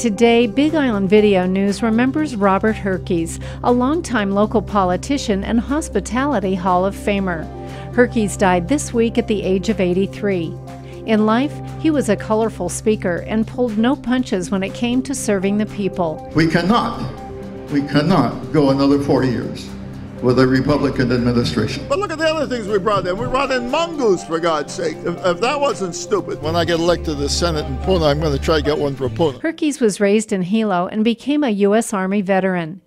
Today, Big Island Video News remembers Robert Herkes, a longtime local politician and Hospitality Hall of Famer. Herkes died this week at the age of 83. In life, he was a colorful speaker and pulled no punches when it came to serving the people. We cannot go another 4 years with a Republican administration. But look at the other things we brought in. We brought in mongoose, for God's sake. If that wasn't stupid. When I get elected to the Senate in Puna, I'm going to try to get one for Puna. Herkes was raised in Hilo and became a U.S. Army veteran.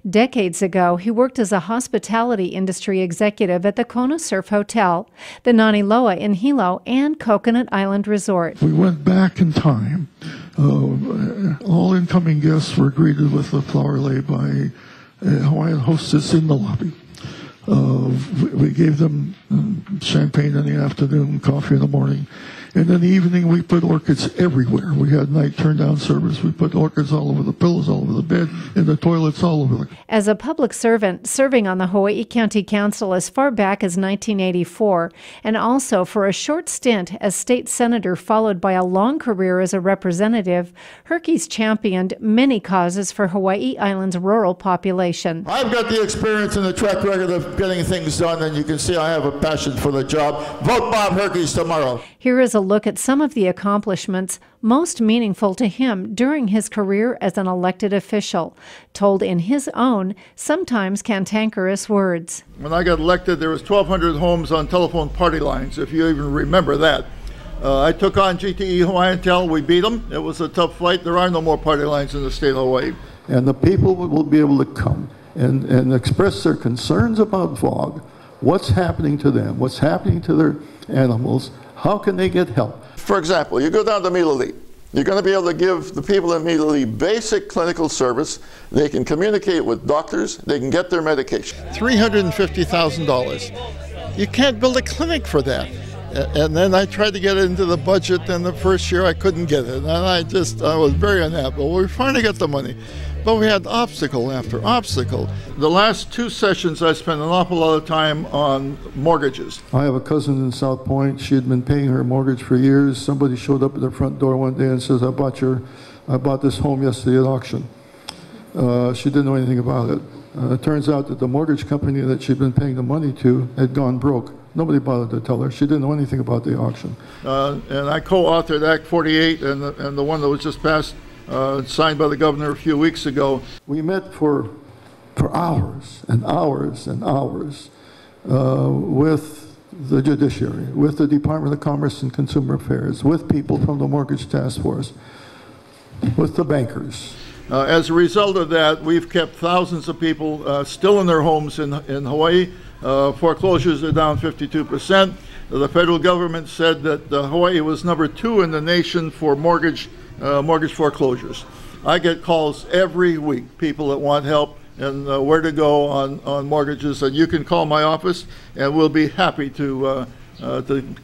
Decades ago, he worked as a hospitality industry executive at the Kona Surf Hotel, the Nani Loa in Hilo, and Coconut Island Resort. We went back in time. All incoming guests were greeted with a flower lei by a Hawaiian hostess in the lobby. We gave them champagne in the afternoon, coffee in the morning, and in the evening we put orchids everywhere. We had night turn-down service. We put orchids all over the pillows, all over the bed, in the toilets, all over the... As a public servant, serving on the Hawaii County Council as far back as 1984, and also for a short stint as state senator followed by a long career as a representative, Herkes championed many causes for Hawaii Island's rural population. I've got the experience and the track record of getting things done, and you can see I have a passion for the job. Vote Bob Herkes tomorrow. Here is a look at some of the accomplishments most meaningful to him during his career as an elected official, told in his own, sometimes cantankerous words. When I got elected, there was 1,200 homes on telephone party lines, if you even remember that. I took on GTE Hawaiian Tel. We beat them. It was a tough fight. There are no more party lines in the state of Hawaii. And the people will be able to come and express their concerns about fog, what's happening to them, what's happening to their animals, how can they get help? For example, you go down to Milali. You're going to be able to give the people in Milali basic clinical service. They can communicate with doctors. They can get their medication. $350,000. You can't build a clinic for that. And then I tried to get it into the budget, and the first year I couldn't get it. And I was very unhappy. Well, we finally got the money. But we had obstacle after obstacle. The last 2 sessions, I spent an awful lot of time on mortgages. I have a cousin in South Point. She had been paying her mortgage for years. Somebody showed up at the front door one day and says, I bought this home yesterday at auction. She didn't know anything about it. It turns out that the mortgage company that she'd been paying the money to had gone broke. Nobody bothered to tell her. She didn't know anything about the auction. And I co-authored Act 48 and the one that was just passed, signed by the governor a few weeks ago. We met for hours and hours and hours with the judiciary, with the Department of Commerce and Consumer Affairs, with people from the Mortgage Task Force, with the bankers. As a result of that, we've kept thousands of people still in their homes in Hawaii. Foreclosures are down 52%. The federal government said that Hawaii was number 2 in the nation for mortgage foreclosures. I get calls every week, people that want help and where to go on mortgages, and you can call my office and we'll be happy to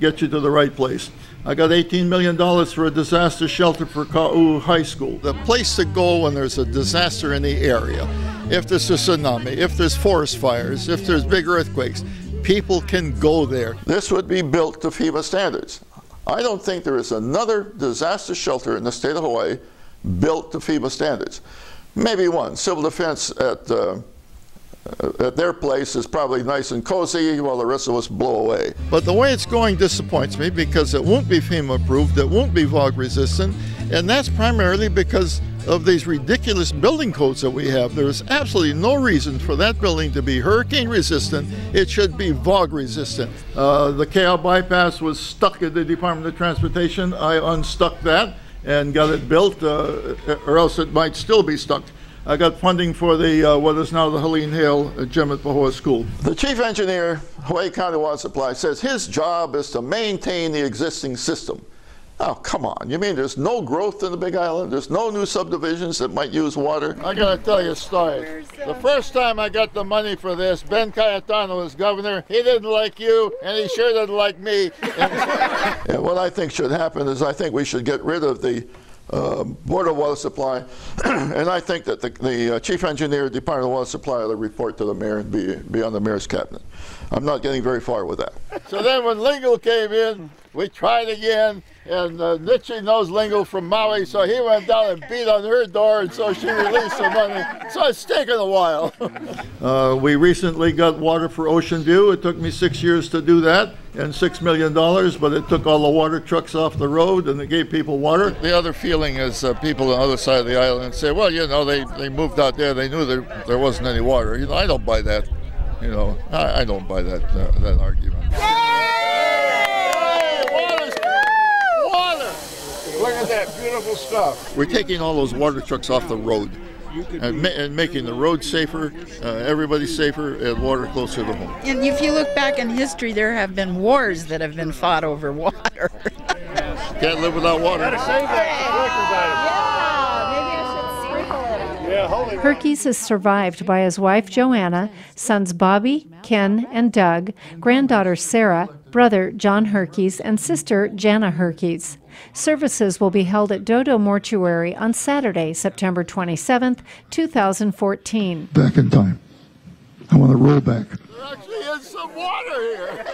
get you to the right place. I got $18 million for a disaster shelter for Ka'u High School. The place to go when there's a disaster in the area, if there's a tsunami, if there's forest fires, if there's big earthquakes, people can go there. This would be built to FEMA standards. I don't think there is another disaster shelter in the state of Hawaii built to FEMA standards. Maybe one. Civil Defense at their place is probably nice and cozy while the rest of us blow away. But the way it's going disappoints me because it won't be FEMA approved, it won't be VOG resistant, and that's primarily because of these ridiculous building codes that we have. There is absolutely no reason for that building to be hurricane resistant. It should be VOG resistant. The KL bypass was stuck at the Department of Transportation. I unstuck that and got it built, or else it might still be stuck. I got funding for the what is now the Helene Hale Gym at Pahoa School. The chief engineer, Hawaii County Water Supply, says his job is to maintain the existing system. Oh, come on. You mean there's no growth in the Big Island? There's no new subdivisions that might use water? I got to tell you a story. The first time I got the money for this, Ben Cayetano was governor. He didn't like you, and he sure didn't like me. And what I think should happen is I think we should get rid of the Board of Water Supply, and I think that the chief engineer, Department of Water Supply, ought to report to the mayor and be on the mayor's cabinet. I'm not getting very far with that. So then when legal came in, We tried again, and Nietzsche knows lingo from Maui, so he went down and beat on her door, and so she released the money. So it's taken a while. We recently got water for Ocean View. It took me 6 years to do that, and $6 million, but it took all the water trucks off the road, and it gave people water. The other feeling is people on the other side of the island say, well, you know, they moved out there, they knew there wasn't any water. You know, I don't buy that. You know, I don't buy that argument. Look at that beautiful stuff. We're taking all those water trucks off the road and making the road safer, everybody safer, and water closer to home. And if you look back in history, there have been wars that have been fought over water. Can't live without water. Gotta save that. Herkes is survived by his wife Joanna, sons Bobby, Ken, and Doug, granddaughter Sarah, brother John Herkes, and sister Jana Herkes. Services will be held at Dodo Mortuary on Saturday, September 27th, 2014. Back in time. I want to roll back. There actually is some water here.